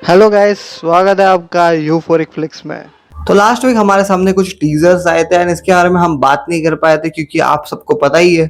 Hello guys, स्वागत है आपका यूफोरिक फ्लिक्स में। तो लास्ट वीक हमारे सामने कुछ टीजर्स आए थे एंड इसके बारे में हम बात नहीं कर पाए थे क्योंकि आप सबको पता ही है।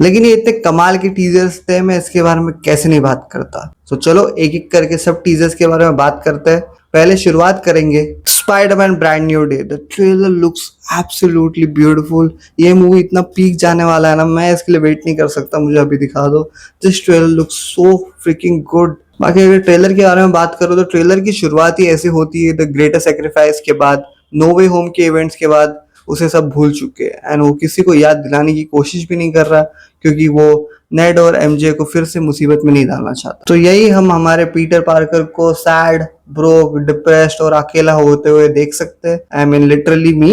लेकिन ये इतने कमाल के टीजर्स थे, मैं इसके बारे में कैसे नहीं बात करता। तो चलो एक एक करके सब टीजर्स के बारे में बात करते हैं। पहले शुरुआत करेंगे Spiderman brand new day. The trailer looks absolutely beautiful. ये मूवी इतना पीक जाने वाला है ना, मैं इसके लिए वेट नहीं कर सकता। मुझे अभी दिखा दो। This trailer looks so fricking good. बाकी अगर ट्रेलर के बारे में बात करो तो ट्रेलर की शुरुआत ही ऐसी होती है, द ग्रेटेस्ट सैक्रिफाइस के बाद, नो वे होम के इवेंट्स के बाद उसे सब भूल चुके हैं एंड वो किसी को याद दिलाने की कोशिश भी नहीं कर रहा क्योंकि वो नेड और एमजे को फिर से मुसीबत में नहीं डालना चाहता। तो यही हम हमारे पीटर पार्कर को सैड, ब्रोक, डिप्रेस्ड और अकेला होते हुए देख सकते हैं। आई मीन लिटरली मी।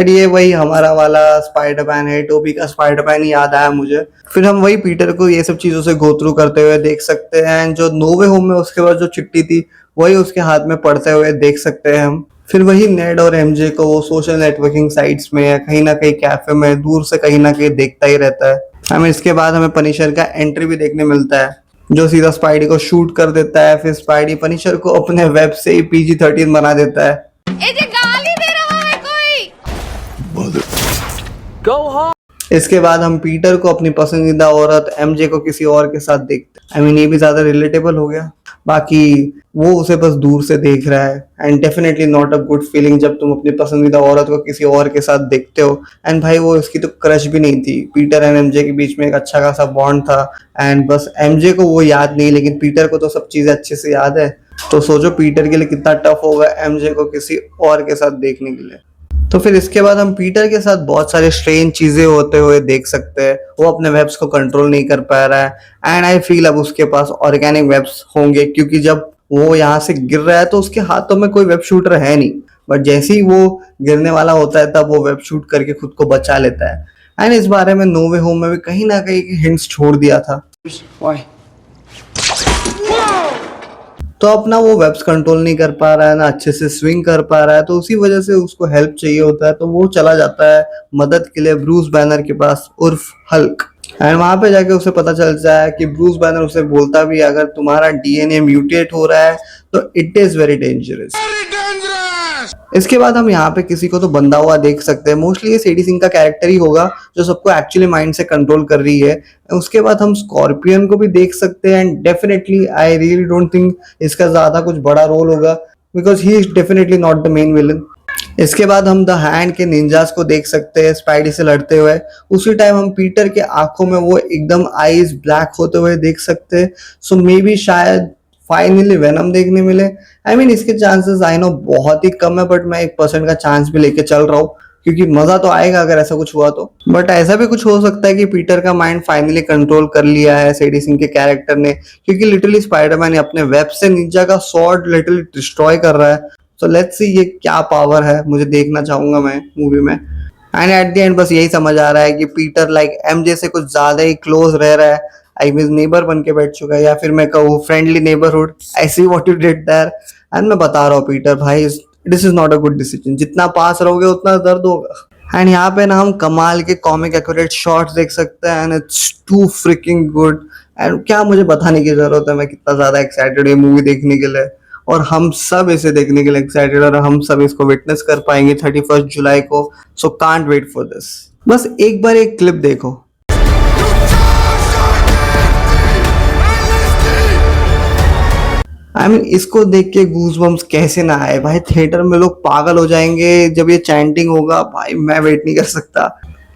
ये वही हमारा वाला स्पाइडरमैन है, टोबी का स्पाइडरमैन ही याद आया मुझे। फिर हम वही पीटर को ये सब चीजों से गो थ्रू करते हुए देख सकते हैं एंड जो नो वे होम में उसके बाद जो चिट्ठी थी वही उसके हाथ में पढ़ते हुए देख सकते हैं हम। फिर वही नेड और एमजे को वो सोशल नेटवर्किंग साइट्स में या कहीं ना कहीं कैफे में दूर से कहीं ना कहीं देखता ही रहता है। हमें इसके बाद हमें पनिशर का एंट्री भी देखने मिलता है जो सीधा स्पाइडी को शूट कर देता है। फिर स्पाइडी पनिशर को अपने वेब से ही PG-13 बना देता है। गाली दे रहा है कोई। इसके बाद हम पीटर को अपनी पसंदीदा औरत एमजे को किसी और के साथ देखते हैं। आई मीन ये भी ज्यादा रिलेटेबल हो गया। बाकी वो उसे बस दूर से देख रहा है and definitely not a good feeling जब तुम अपनी पसंदीदा औरत को किसी और के साथ देखते हो। एंड भाई वो इसकी तो क्रश भी नहीं थी। पीटर एंड एमजे के बीच में एक अच्छा खासा बॉन्ड था एंड बस एमजे को वो याद नहीं, लेकिन पीटर को तो सब चीजें अच्छे से याद है। तो सोचो पीटर के लिए कितना टफ होगा एमजे को किसी और के साथ देखने के लिए। तो फिर इसके बाद हम पीटर के साथ बहुत सारे स्ट्रेंज चीजें होते हुए देख सकते हैं। वो अपने वेब्स को कंट्रोल नहीं कर पा रहा है एंड आई फील अब उसके पास ऑर्गेनिक वेब्स होंगे क्योंकि जब वो यहाँ से गिर रहा है तो उसके हाथों में कोई वेब शूटर है नहीं, बट जैसे ही वो गिरने वाला होता है तब वो वेब शूट करके खुद को बचा लेता है। एंड इस बारे में नो वे होम में भी कहीं ना कहीं हिंट्स छोड़ दिया था। तो अपना वो वेब्स कंट्रोल नहीं कर पा रहा है ना, अच्छे से स्विंग कर पा रहा है, तो उसी वजह से उसको हेल्प चाहिए होता है। तो वो चला जाता है मदद के लिए ब्रूस बैनर के पास उर्फ हल्क। एंड वहां पे जाके उसे पता चलता है कि ब्रूस बैनर उसे बोलता भी है अगर तुम्हारा DNA म्यूटेट हो रहा है तो इट इज वेरी डेंजरस। इसके बाद हम यहाँ पे किसी को तो बंधा हुआ देख सकते हैं। मोस्टली ये सेडी सिंह का कैरेक्टर ही होगा जो सबको एक्चुअली माइंड से कंट्रोल कर रही है। उसके बाद हम स्कॉर्पियन को भी देख सकते हैं and definitely I really don't think इसका ज्यादा कुछ बड़ा रोल होगा because he is definitely not the main villain. इसके बाद हम द हैंड के निंजास को देख सकते हैं स्पाइडी से लड़ते हुए। उसी टाइम हम पीटर के आंखों में वो एकदम आईज ब्लैक होते हुए देख सकते हैं। सो मे बी शायद फाइनली वेनम देखने मिले। आई मीन इसके चांसेस आई नो बहुत ही कम है, बट मैं 1% का चांस भी लेके चल रहा हूँ क्योंकि मजा तो आएगा अगर ऐसा कुछ हुआ तो। बट ऐसा भी कुछ हो सकता है कि पीटर का माइंड फाइनली कंट्रोल कर लिया है सेडी सिंह के कैरेक्टर ने, क्योंकि लिटरली स्पाइडरमैन अपने वेब से निंजा का स्वॉर्ड लिटरली डिस्ट्रॉय कर रहा है। सो लेट्स सी ये क्या पावर है, मुझे देखना चाहूंगा मैं मूवी में। एंड एट द एंड बस यही समझ आ रहा है कि पीटर लाइक एमजे से कुछ ज्यादा ही क्लोज रह रहा है। आई मीन नेबर बन के बैठ चुका है, या फिर मैं कहूँ friendly neighbourhood. I see what you did there. And मैं बता रहा हूँ पीटर भाई, this is not a good decision. जितना पास रहोगे उतना दर्द होगा। एंड यहाँ पे ना हम कमाल के कॉमिक एक्यूरेट शॉट्स देख सकते हैं and it's too freaking good. And क्या मुझे बताने की जरूरत है मैं कितना ज्यादा एक्साइटेड हूँ मूवी देखने के लिए, और हम सब इसे देखने के लिए एक्साइटेड और हम सब इसको विटनेस कर पाएंगे 31 जुलाई को। So can't wait for this. बस एक बार एक क्लिप देखो। आई मीन इसको देख के गूज़बम्स कैसे ना आए भाई। थिएटर में लोग पागल हो जाएंगे जब ये चैंटिंग होगा। भाई मैं वेट नहीं कर सकता।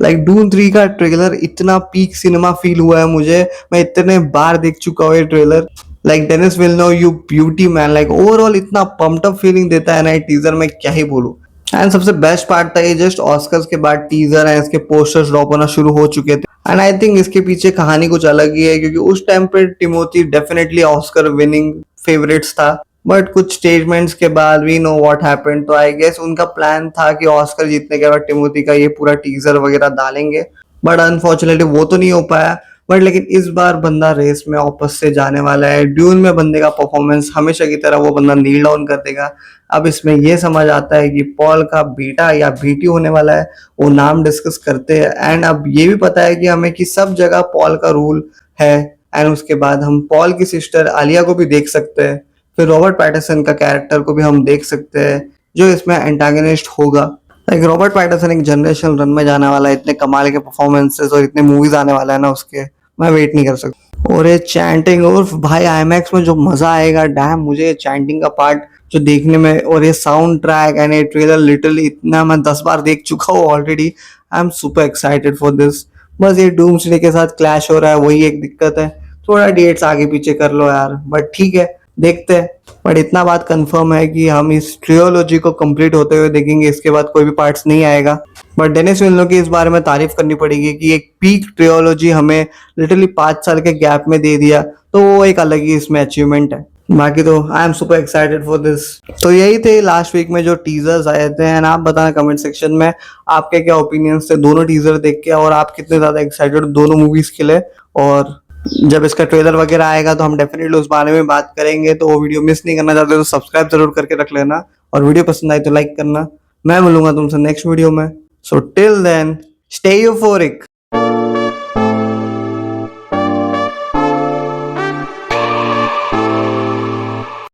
लाइक डून 3 का ट्रेलर इतना पीक सिनेमा फील हुआ है मुझे। मैं इतने बार देख चुका हूँ ये trailer. Like Denis Villeneuve you beauty man, like overall इतना पम्प्ड अप फीलिंग देता है ना ये टीजर, में क्या ही बोलूं। एंड सबसे बेस्ट पार्ट था ये जस्ट ऑस्कर्स के बाद टीजर है, इसके पोस्टर्स ड्रॉप होना शुरू हो चुके थे। एंड आई थिंक इसके पीछे कहानी कुछ अलग ही है क्योंकि उस टाइम पे Timothy definitely Oscar winning favourites था, बट कुछ स्टेटमेंट्स के बाद वी नो व्हाट हैपेंड। तो आई गेस उनका प्लान था कि ऑस्कर जीतने के बाद टिमोथी का ये पूरा टीजर वगैरह डालेंगे, बट अनफॉर्चुनेटली वो तो नहीं हो पाया। बट लेकिन इस बार बंदा रेस में वापस से जाने वाला है। ड्यून में बंदे का परफॉर्मेंस हमेशा की तरह वो बंदा नील डाउन कर देगा। अब इसमें ये समझ आता है कि पॉल का बेटा या बेटी होने वाला है, वो नाम डिस्कस करते हैं। एंड अब ये भी पता है कि हमें कि सब जगह पॉल का रूल है एंड उसके बाद हम पॉल की सिस्टर आलिया को भी देख सकते हैं, फिर रॉबर्ट पैटरसन का कैरेक्टर को भी हम देख सकते हैं जो इसमें एंटागनिस्ट होगा। लाइक रॉबर्ट पैटरसन एक जनरेशनल रन में जाने वाला है, इतने कमाल के परफॉर्मेंसेस और इतने मूवीज आने वाला है ना उसके, मैं वेट नहीं कर सकता। और ये चैंटिंग और भाई आईमैक्स में जो मजा आएगा, डैम मुझे ये चैंटिंग का पार्ट जो देखने में, और ये साउंड ट्रैक एंड ये ट्रेलर लिटरली इतना मैं 10 बार देख चुका हूँ already. I am super excited for this. बस ये डूम्सडे के साथ क्लैश हो रहा है, वही एक दिक्कत है, थोड़ा डेट्स आगे पीछे कर लो यार, बट ठीक है देखते हैं। बट इतना बात कंफर्म है कि हम इस ट्रियोलॉजी को कंप्लीट होते हुए देखेंगे, इसके बाद कोई भी पार्ट्स नहीं आएगा। बट डेनिस विल्नो की इस बारे में तारीफ करनी पड़ेगी कि एक पीक ट्रियोलॉजी हमें लिटरली 5 साल के गैप में दे दिया, तो वो एक अलग ही इसमें अचीवमेंट है। बाकी तो I am super excited for this. तो यही थे लास्ट वीक में जो टीजर्स आए थे, एंड आप बताना कमेंट सेक्शन में आपके क्या ओपिनियंस थे दोनों टीजर देख के, और आप कितने ज्यादा एक्साइटेड दोनों मूवीज के लिए। और जब इसका ट्रेलर वगैरह आएगा तो हम डेफिनेटली उस बारे में बात करेंगे, तो वो वीडियो मिस नहीं करना चाहते तो सब्सक्राइब जरूर करके रख लेना, और वीडियो पसंद आई तो लाइक करना। मैं मिलूंगा तुमसे नेक्स्ट वीडियो में, so till then stay euphoric.